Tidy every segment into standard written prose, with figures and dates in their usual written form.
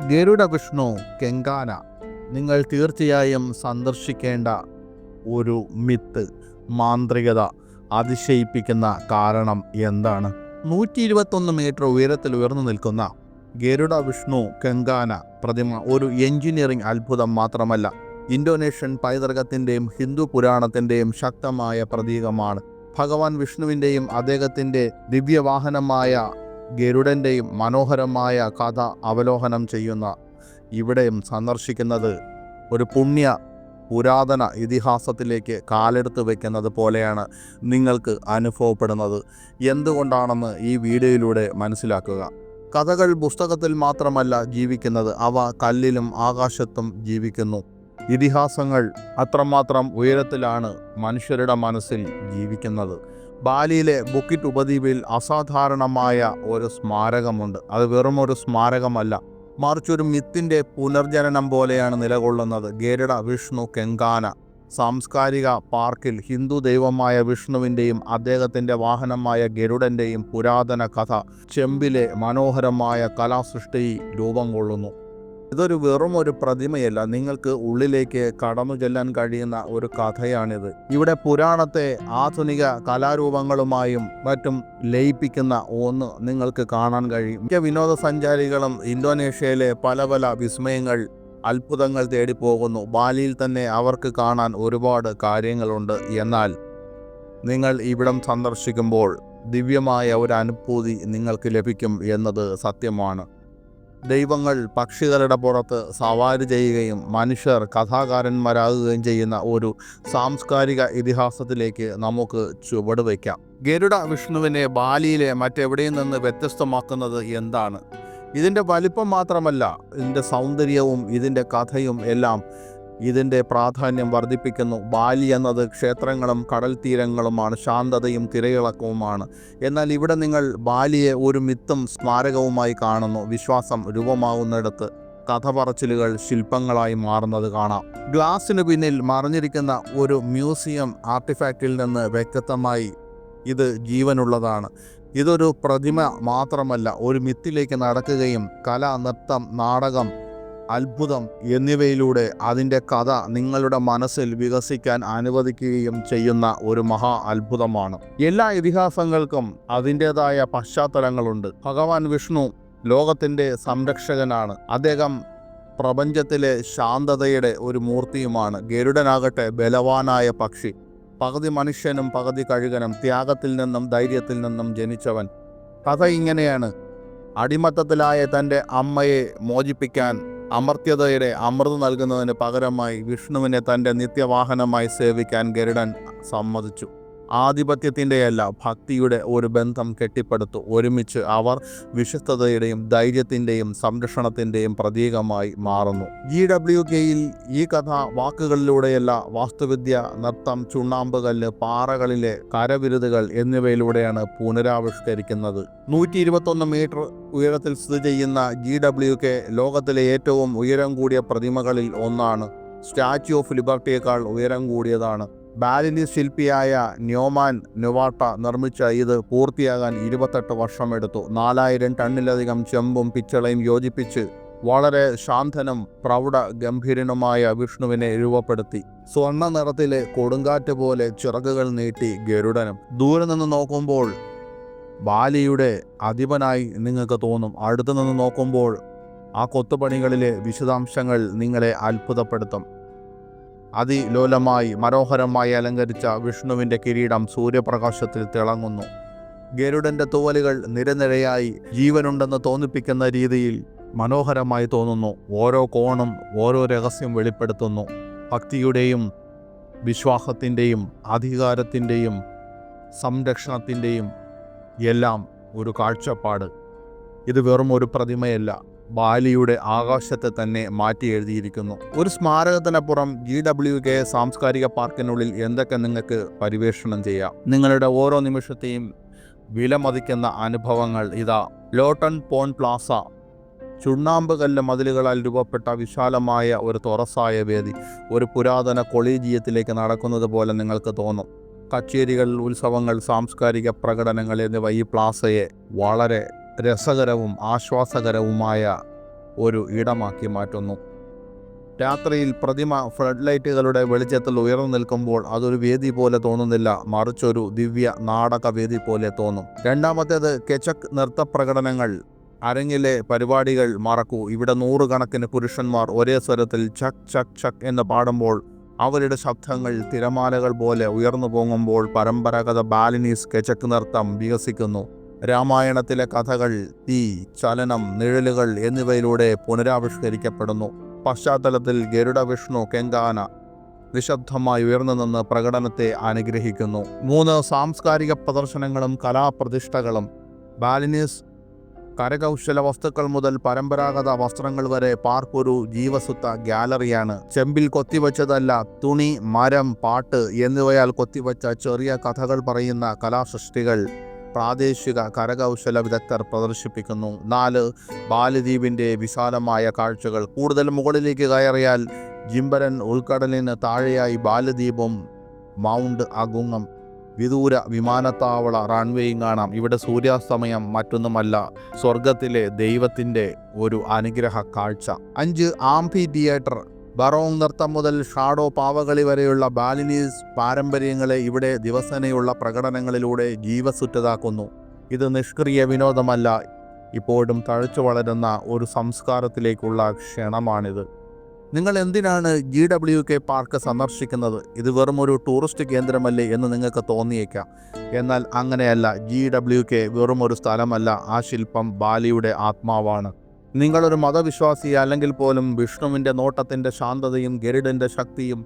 ഗരുഡ വിഷ്ണു കെങ്കാന നിങ്ങൾ തീർച്ചയായും സന്ദർശിക്കേണ്ട ഒരു മിത്ത്, മാന്ത്രികത അതിശയിപ്പിക്കുന്ന കാരണം എന്താണ്? 121 മീറ്റർ ഉയരത്തിൽ ഉയർന്നു നിൽക്കുന്ന ഗരുഡ വിഷ്ണു കെങ്കാന പ്രതിമ ഒരു എഞ്ചിനീയറിംഗ് അത്ഭുതം മാത്രമല്ല, ഇന്തോനേഷ്യൻ പൈതൃകത്തിൻ്റെയും ഹിന്ദു പുരാണത്തിൻ്റെയും ശക്തമായ പ്രതീകമാണ്. ഭഗവാൻ വിഷ്ണുവിൻ്റെയും അദ്ദേഹത്തിൻ്റെ ദിവ്യവാഹനമായ ഗരുഡൻ്റെയും മനോഹരമായ കഥ അവലോകനം ചെയ്യുന്ന ഇവിടെയും സന്ദർശിക്കുന്നത് ഒരു പുരാതന ഇതിഹാസത്തിലേക്ക് കാലെടുത്ത് വയ്ക്കുന്നത് പോലെയാണ് നിങ്ങൾക്ക് അനുഭവപ്പെടുന്നത്. എന്തുകൊണ്ടാണെന്ന് ഈ വീഡിയോയിലൂടെ മനസ്സിലാക്കുക. കഥകൾ പുസ്തകത്തിൽ മാത്രമല്ല ജീവിക്കുന്നത്, അവ കല്ലിലും ആകാശത്തും ജീവിക്കുന്നു. ഇതിഹാസങ്ങൾ അത്രമാത്രം ഉയരത്തിലാണ് മനുഷ്യരുടെ മനസ്സിൽ ജീവിക്കുന്നത്. ബാലിയിലെ ബുക്കിറ്റ് ഉപദ്വീപിൽ അസാധാരണമായ ഒരു സ്മാരകമുണ്ട്. അത് വെറും ഒരു സ്മാരകമല്ല, മറിച്ചൊരു മിത്തിൻ്റെ പുനർജനനം പോലെയാണ് നിലകൊള്ളുന്നത്. ഗരുഡ വിഷ്ണു കെങ്കാന സാംസ്കാരിക പാർക്കിൽ ഹിന്ദു ദൈവമായ വിഷ്ണുവിൻ്റെയും അദ്ദേഹത്തിൻ്റെ വാഹനമായ ഗരുഡൻ്റെയും പുരാതന കഥ ചെമ്പിലെ മനോഹരമായ കലാസൃഷ്ടി രൂപം കൊള്ളുന്നു. ഇതൊരു വെറും ഒരു പ്രതിമയല്ല, നിങ്ങൾക്ക് ഉള്ളിലേക്ക് കടന്നു ചെല്ലാൻ കഴിയുന്ന ഒരു കഥയാണിത്. ഇവിടെ പുരാണത്തെ ആധുനിക കലാരൂപങ്ങളുമായും മറ്റും ലയിപ്പിക്കുന്ന ഒന്ന് നിങ്ങൾക്ക് കാണാൻ കഴിയും. മിക്ക വിനോദസഞ്ചാരികളും ഇന്തോനേഷ്യയിലെ പല വിസ്മയങ്ങൾ, അത്ഭുതങ്ങൾ തേടി പോകുന്നു. ബാലിയിൽ തന്നെ അവർക്ക് കാണാൻ ഒരുപാട് കാര്യങ്ങളുണ്ട്. എന്നാൽ നിങ്ങൾ ഇവിടം സന്ദർശിക്കുമ്പോൾ ദിവ്യമായ ഒരു അനുഭൂതി നിങ്ങൾക്ക് ലഭിക്കും എന്നത് സത്യമാണ്. ദൈവങ്ങൾ പക്ഷികളുടെ പുറത്ത് സവാരി ചെയ്യുകയും മനുഷ്യർ കഥാകാരന്മാരാകുകയും ചെയ്യുന്ന ഒരു സാംസ്കാരിക ഇതിഹാസത്തിലേക്ക് നമുക്ക് ചുവടുവയ്ക്കാം. ഗരുഡ വിഷ്ണുവിനെ ബാലിയിലെ മറ്റെവിടെയും നിന്ന് വ്യത്യസ്തമാക്കുന്നത് എന്താണ്? ഇതിൻ്റെ വലിപ്പം മാത്രമല്ല, ഇതിൻ്റെ സൗന്ദര്യവും ഇതിൻ്റെ കഥയും എല്ലാം ഇതിൻ്റെ പ്രാധാന്യം വർദ്ധിപ്പിക്കുന്നു. ബാലി എന്നത് ക്ഷേത്രങ്ങളും കടൽ തീരങ്ങളുമാണ്, ശാന്തതയും തിരയിളക്കവുമാണ്. എന്നാൽ ഇവിടെ നിങ്ങൾ ബാലിയെ ഒരു മിത്തും സ്മാരകവുമായി കാണുന്നു. വിശ്വാസം രൂപമാകുന്നിടത്ത് കഥ പറച്ചിലുകൾ ശില്പങ്ങളായി മാറുന്നത് കാണാം. ഗ്ലാസിന് പിന്നിൽ മറഞ്ഞിരിക്കുന്ന ഒരു മ്യൂസിയം ആർട്ടിഫാക്റ്റിൽ നിന്ന് വ്യക്തമായി ഇത് ജീവനുള്ളതാണ്. ഇതൊരു പ്രതിമ മാത്രമല്ല, ഒരു മിത്തിലേക്ക് നടക്കുകയും കല, നൃത്തം, നാടകം, അത്ഭുതം എന്നിവയിലൂടെ അതിൻ്റെ കഥ നിങ്ങളുടെ മനസ്സിൽ വികസിക്കാൻ അനുവദിക്കുകയും ചെയ്യുന്ന ഒരു മഹാ അത്ഭുതമാണ്. എല്ലാ ഇതിഹാസങ്ങൾക്കും അതിൻ്റെതായ പശ്ചാത്തലങ്ങളുണ്ട്. ഭഗവാൻ വിഷ്ണു ലോകത്തിൻ്റെ സംരക്ഷകനാണ്. അദ്ദേഹം പ്രപഞ്ചത്തിലെ ശാന്തതയുടെ ഒരു മൂർത്തിയുമാണ്. ഗരുഡനാകട്ടെ ബലവാനായ പക്ഷി, പകുതി മനുഷ്യനും പകുതി കഴുകനും, ത്യാഗത്തിൽ നിന്നും ധൈര്യത്തിൽ നിന്നും ജനിച്ചവൻ. കഥ ഇങ്ങനെയാണ്: അടിമത്തത്തിലായ തൻ്റെ അമ്മയെ മോചിപ്പിക്കാൻ അമർത്യതയുടെ അമൃത് നൽകുന്നതിന് പകരമായി വിഷ്ണുവിനെ തൻ്റെ നിത്യവാഹനമായി സേവിക്കാൻ ഗരുഡൻ സമ്മതിച്ചു. ആധിപത്യത്തിൻ്റെയല്ല, ഭക്തിയുടെ ഒരു ബന്ധം കെട്ടിപ്പടുത്തു. ഒരുമിച്ച് അവർ വിശ്വസ്തതയുടെയും ധൈര്യത്തിൻ്റെയും സംരക്ഷണത്തിൻ്റെയും പ്രതീകമായി മാറുന്നു. GWKയിൽ ഈ കഥ വാക്കുകളിലൂടെയല്ല, വാസ്തുവിദ്യ, നൃത്തം, ചുണ്ണാമ്പുകല്ല്, പാറകളിലെ കരവിരുതുകൾ എന്നിവയിലൂടെയാണ് പുനരാവിഷ്കരിക്കുന്നത്. 121 മീറ്റർ ഉയരത്തിൽ സ്ഥിതി ചെയ്യുന്ന GWK ലോകത്തിലെ ഏറ്റവും ഉയരം കൂടിയ പ്രതിമകളിൽ ഒന്നാണ്. സ്റ്റാച്യു ഓഫ് ലിബർട്ടിയേക്കാൾ ഉയരം കൂടിയതാണ്. ബാലിനീസ് ശില്പിയായ ന്യോമാൻ നൊവാട്ട നിർമ്മിച്ച ഇത് പൂർത്തിയാകാൻ 28 വർഷമെടുത്തു. 4000 ടണ്ണിലധികം ചെമ്പും പിച്ചളയും യോജിപ്പിച്ച് വളരെ ശാന്തനും പ്രൗഢ ഗംഭീരനുമായ വിഷ്ണുവിനെ രൂപപ്പെടുത്തി. സ്വർണ്ണ നിറത്തിലെ കൊടുങ്കാറ്റ് പോലെ ചിറകുകൾ നീട്ടി ഗരുഡനും. ദൂരെ നിന്ന് നോക്കുമ്പോൾ ബാലിയുടെ അധിപനായി നിങ്ങൾക്ക് തോന്നും. അടുത്തു നിന്ന് നോക്കുമ്പോൾ ആ കൊത്തുപണികളിലെ വിശദാംശങ്ങൾ നിങ്ങളെ അത്ഭുതപ്പെടുത്തും. അതിലോലമായി മനോഹരമായി അലങ്കരിച്ച വിഷ്ണുവിൻ്റെ കിരീടം സൂര്യപ്രകാശത്തിൽ തിളങ്ങുന്നു. ഗരുഡൻ്റെ തൂവലുകൾ നിരനിരയായി ജീവനുണ്ടെന്ന് തോന്നിപ്പിക്കുന്ന രീതിയിൽ മനോഹരമായി തോന്നുന്നു. ഓരോ കോണും ഓരോ രഹസ്യം വെളിപ്പെടുത്തുന്നു. ഭക്തിയുടെയും വിശ്വാസത്തിൻ്റെയും അധികാരത്തിൻ്റെയും സംരക്ഷണത്തിൻ്റെയും എല്ലാം ഒരു കാഴ്ചപ്പാട്. ഇത് വെറും ഒരു പ്രതിമയല്ല, ബാലിയുടെ ആകാശത്തെ തന്നെ മാറ്റി എഴുതിയിരിക്കുന്നു. ഒരു സ്മാരകത്തിനപ്പുറം GWK സാംസ്കാരിക പാർക്കിനുള്ളിൽ എന്തൊക്കെ നിങ്ങൾക്ക് പരിവേഷണം ചെയ്യാം? നിങ്ങളുടെ ഓരോ നിമിഷത്തെയും വിലമതിക്കുന്ന അനുഭവങ്ങൾ ഇതാ. ലോട്ടൺ പോൺ പ്ലാസ, ചുണ്ണാമ്പ് കല്ല് മതിലുകളാൽ രൂപപ്പെട്ട വിശാലമായ ഒരു തുറസായ വേദി. ഒരു പുരാതന കൊളീജിയത്തിലേക്ക് നടക്കുന്നത് പോലെ നിങ്ങൾക്ക് തോന്നും. കച്ചേരികൾ, ഉത്സവങ്ങൾ, സാംസ്കാരിക പ്രകടനങ്ങൾ എന്നിവ ഈ പ്ലാസയെ വളരെ രസകരവും ആശ്വാസകരവുമായ ഒരു ഇടമാക്കി മാറ്റുന്നു. രാത്രിയിൽ പ്രതിമ ഫ്ലഡ് ലൈറ്റുകളുടെ വെളിച്ചത്തിൽ ഉയർന്നു നിൽക്കുമ്പോൾ അതൊരു വേദി പോലെ തോന്നുന്നില്ല, മറിച്ചൊരു ദിവ്യ നാടക വേദി പോലെ തോന്നും. രണ്ടാമത്തേത് കെച്ചക് നൃത്തപ്രകടനങ്ങൾ. അരങ്ങിലെ പരിപാടികൾ മറക്കൂ. ഇവിടെ നൂറുകണക്കിന് പുരുഷന്മാർ ഒരേ സ്വരത്തിൽ ചക് ചക് ചക് എന്ന് പാടുമ്പോൾ അവരുടെ ശബ്ദങ്ങൾ തിരമാലകൾ പോലെ ഉയർന്നു പോകുമ്പോൾ പരമ്പരാഗത ബാലിനീസ് കെച്ചക് നൃത്തം വികസിക്കുന്നു. രാമായണത്തിലെ കഥകൾ, തീ, ചലനം, നിഴലുകൾ എന്നിവയിലൂടെ പുനരാവിഷ്കരിക്കപ്പെടുന്നു. പശ്ചാത്തലത്തിൽ ഗരുഡ വിഷ്ണു കെങ്കാന നിശബ്ദമായി ഉയർന്നു നിന്ന് പ്രകടനത്തെ അനുഗ്രഹിക്കുന്നു. 3 സാംസ്കാരിക പ്രദർശനങ്ങളും കലാപ്രതിഷ്ഠകളും. ബാലിനീസ് കരകൗശല വസ്തുക്കൾ മുതൽ പരമ്പരാഗത വസ്ത്രങ്ങൾ വരെ പാർക്ക് ഒരു ജീവസുത്ത ഗാലറിയാണ്. ചെമ്പിൽ കൊത്തിവെച്ചതല്ല, തുണി, മരം, പാട്ട് എന്നിവയാൽ കൊത്തിവെച്ച ചെറിയ കഥകൾ പറയുന്ന കലാസൃഷ്ടികൾ പ്രാദേശിക കരകൗശല വിദഗ്ധർ പ്രദർശിപ്പിക്കുന്നു. 4 ബാലിദ്വീപിൻ്റെ വിശാലമായ കാഴ്ചകൾ. കൂടുതൽ മുകളിലേക്ക് കയറിയാൽ ജിംബരൻ ഉൾക്കടലിന് താഴെയായി ബാലിദ്വീപും മൗണ്ട് അഗുങ്ങും വിദൂര വിമാനത്താവള റൺവേയും കാണാം. ഇവിടെ സൂര്യാസ്തമയം മറ്റൊന്നുമല്ല, സ്വർഗത്തിലെ ദൈവത്തിൻ്റെ ഒരു അനുഗ്രഹ കാഴ്ച. 5 ആംഫി തിയേറ്റർ. ബറോങ് നൃത്തം മുതൽ ഷാഡോ പാവകളി വരെയുള്ള ബാലിനീസ് പാരമ്പര്യങ്ങളെ ഇവിടെ ദിവസേനയുള്ള പ്രകടനങ്ങളിലൂടെ ജീവസുറ്റതാക്കുന്നു. ഇത് നിഷ്ക്രിയ വിനോദമല്ല, ഇപ്പോഴും തഴച്ചു വളരുന്ന ഒരു സംസ്കാരത്തിലേക്കുള്ള ക്ഷണമാണിത്. നിങ്ങൾ എന്തിനാണ് GWK പാർക്ക് സന്ദർശിക്കുന്നത്? ഇത് വെറും ഒരു ടൂറിസ്റ്റ് കേന്ദ്രമല്ലേ എന്ന് നിങ്ങൾക്ക് തോന്നിയേക്കാം. എന്നാൽ അങ്ങനെയല്ല. GWK വെറും ഒരു സ്ഥലമല്ല, ആ ശില്പം ബാലിയുടെ ആത്മാവാണ്. നിങ്ങളൊരു മതവിശ്വാസി അല്ലെങ്കിൽ പോലും വിഷ്ണുവിൻ്റെ നോട്ടത്തിൻ്റെ ശാന്തതയും ഗരുഡൻ്റെ ശക്തിയും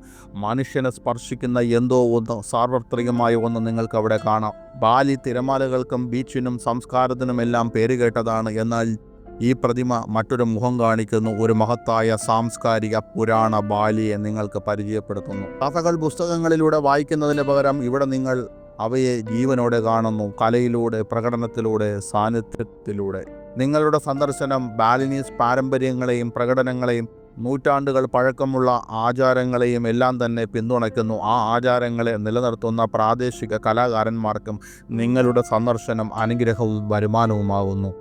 മനുഷ്യനെ സ്പർശിക്കുന്ന എന്തോ ഒന്ന്, സാർവത്രികമായ ഒന്ന് നിങ്ങൾക്ക് അവിടെ കാണാം. ബാലി തിരമാലകൾക്കും ബീച്ചിനും സംസ്കാരത്തിനുമെല്ലാം പേരുകേട്ടതാണ്. എന്നാൽ ഈ പ്രതിമ മറ്റൊരു മുഖം കാണിക്കുന്നു. ഒരു മഹത്തായ സാംസ്കാരിക പുരാണ ബാലിയെ നിങ്ങൾക്ക് പരിചയപ്പെടുത്തുന്നു. കഥകൾ പുസ്തകങ്ങളിലൂടെ വായിക്കുന്നതിന് പകരം ഇവിടെ നിങ്ങൾ അവയെ ജീവനോടെ കാണുന്നു, കലയിലൂടെ, പ്രകടനത്തിലൂടെ, സാന്നിധ്യത്തിലൂടെ. നിങ്ങളുടെ സന്ദർശനം ബാലിനീസ് പാരമ്പര്യങ്ങളെയും പ്രകടനങ്ങളെയും നൂറ്റാണ്ടുകൾ പഴക്കമുള്ള ആചാരങ്ങളെയും എല്ലാം തന്നെ പിന്തുണയ്ക്കുന്നു. ആ ആചാരങ്ങളെ നിലനിർത്തുന്ന പ്രാദേശിക കലാകാരന്മാർക്കും നിങ്ങളുടെ സന്ദർശനം അനുഗ്രഹവും വരുമാനവുമാകുന്നു.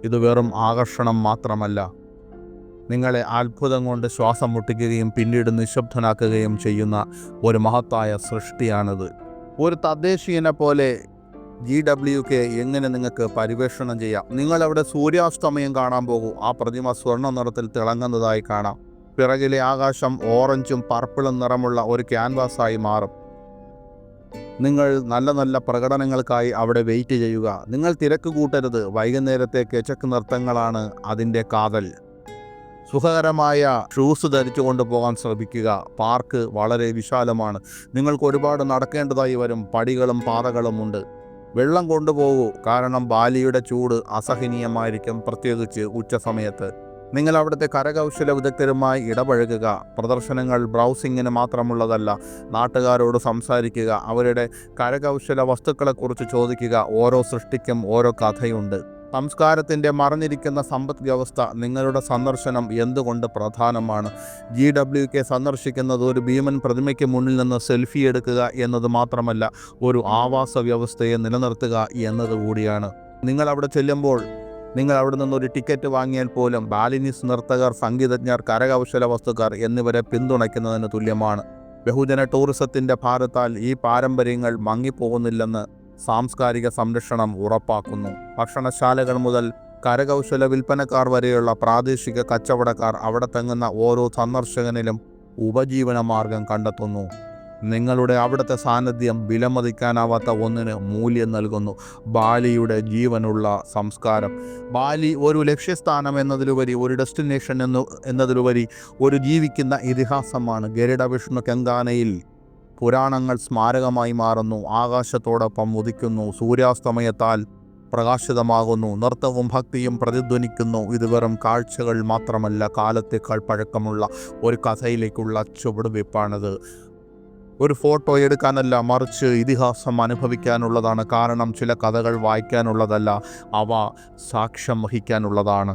ഇത് വെറും ആകർഷണം മാത്രമല്ല, നിങ്ങളെ അത്ഭുതം കൊണ്ട് ശ്വാസം മുട്ടിക്കുകയും പിന്നീട് നിശബ്ദനാക്കുകയും ചെയ്യുന്ന ഒരു മഹത്തായ സൃഷ്ടിയാണിത്. ഒരു തദ്ദേശീയനെ പോലെ GWK എങ്ങനെ നിങ്ങൾക്ക് പരിവേഷണം ചെയ്യാം? നിങ്ങളവിടെ സൂര്യാസ്തമയം കാണാൻ പോകൂ. ആ പ്രതിമ സ്വർണ്ണ നിറത്തിൽ തിളങ്ങുന്നതായി കാണാം. പിറകിലെ ആകാശം ഓറഞ്ചും പർപ്പിളും നിറമുള്ള ഒരു ക്യാൻവാസായി മാറും. നിങ്ങൾ നല്ല നല്ല പ്രകടനങ്ങൾക്കായി അവിടെ വെയിറ്റ് ചെയ്യുക. നിങ്ങൾ തിരക്ക് കൂട്ടരുത്. വൈകുന്നേരത്തെ കെച്ചക് നൃത്തങ്ങളാണ് അതിൻ്റെ കാതൽ. സുഖകരമായ ഷൂസ് ധരിച്ചു കൊണ്ടുപോകാൻ ശ്രമിക്കുക. പാർക്ക് വളരെ വിശാലമാണ്. നിങ്ങൾക്ക് ഒരുപാട് നടക്കേണ്ടതായി വരും. പടികളും പാതകളുമുണ്ട്. വെള്ളം കൊണ്ടുപോകൂ, കാരണം ബാലിയുടെ ചൂട് അസഹനീയമായിരിക്കും, പ്രത്യേകിച്ച് ഉച്ചസമയത്ത്. നിങ്ങൾ അവിടുത്തെ കരകൗശല വിദഗ്ധരുമായി ഇടപഴകുക. പ്രദർശനങ്ങൾ ബ്രൗസിങ്ങിന് മാത്രമുള്ളതല്ല. നാട്ടുകാരോട് സംസാരിക്കുക, അവരുടെ കരകൗശല വസ്തുക്കളെക്കുറിച്ച് ചോദിക്കുക. ഓരോ സൃഷ്ടിക്കും ഓരോ കഥയുണ്ട്. സംസ്കാരത്തിൻ്റെ മറഞ്ഞിരിക്കുന്ന സമ്പദ് വ്യവസ്ഥ. നിങ്ങളുടെ സന്ദർശനം എന്തുകൊണ്ട് പ്രധാനമാണ്? GWK സന്ദർശിക്കുന്നത് ഒരു ഭീമൻ പ്രതിമയ്ക്ക് മുന്നിൽ നിന്ന് സെൽഫി എടുക്കുക എന്നത് മാത്രമല്ല, ഒരു ആവാസ വ്യവസ്ഥയെ നിലനിർത്തുക എന്നത് കൂടിയാണ്. നിങ്ങൾ അവിടെ ചെല്ലുമ്പോൾ നിങ്ങൾ അവിടെ നിന്നൊരു ടിക്കറ്റ് വാങ്ങിയാൽ പോലും ബാലിനീസ് നർത്തകർ, സംഗീതജ്ഞർ, കരകൗശല വസ്തുക്കാർ എന്നിവരെ പിന്തുണയ്ക്കുന്നതിന് തുല്യമാണ്. ബഹുജന ടൂറിസത്തിൻ്റെ ഭാരത്താൽ ഈ പാരമ്പര്യങ്ങൾ മങ്ങിപ്പോകുന്നില്ലെന്ന് സാംസ്കാരിക സംരക്ഷണം ഉറപ്പാക്കുന്നു. ഭക്ഷണശാലകൾ മുതൽ കരകൗശല വിൽപ്പനക്കാർ വരെയുള്ള പ്രാദേശിക കച്ചവടക്കാർ അവിടെ തങ്ങുന്ന ഓരോ സന്ദർശകനിലും ഉപജീവനമാർഗം കണ്ടെത്തുന്നു. നിങ്ങളുടെ അവിടുത്തെ സാന്നിധ്യം വിലമതിക്കാനാവാത്ത ഒന്നിന് മൂല്യം നൽകുന്നു. ബാലിയുടെ ജീവനുള്ള സംസ്കാരം. ബാലി ഒരു ലക്ഷ്യസ്ഥാനം എന്നതിലുപരി, ഒരു ഡെസ്റ്റിനേഷൻ എന്നതിലുപരി ഒരു ജീവിക്കുന്ന ഇതിഹാസമാണ്. ഗരുഡ വിഷ്ണു കെങ്കാനയിൽ പുരാണങ്ങൾ സ്മാരകമായി മാറുന്നു. ആകാശത്തോടൊപ്പം ഉദിക്കുന്നു, സൂര്യാസ്തമയത്താൽ പ്രകാശിതമാകുന്നു, നൃത്തവും ഭക്തിയും പ്രതിധ്വനിക്കുന്നു. ഇത് വെറും കാഴ്ചകൾ മാത്രമല്ല, കാലത്തേക്കാൾ പഴക്കമുള്ള ഒരു കഥയിലേക്കുള്ള ചുവടുവയ്പ്പാണിത്. ഒരു ഫോട്ടോ എടുക്കാനല്ല, മറിച്ച് ഇതിഹാസം അനുഭവിക്കാനുള്ളതാണ്. കാരണം ചില കഥകൾ വായിക്കാനുള്ളതല്ല, അവ സാക്ഷ്യം വഹിക്കാനുള്ളതാണ്.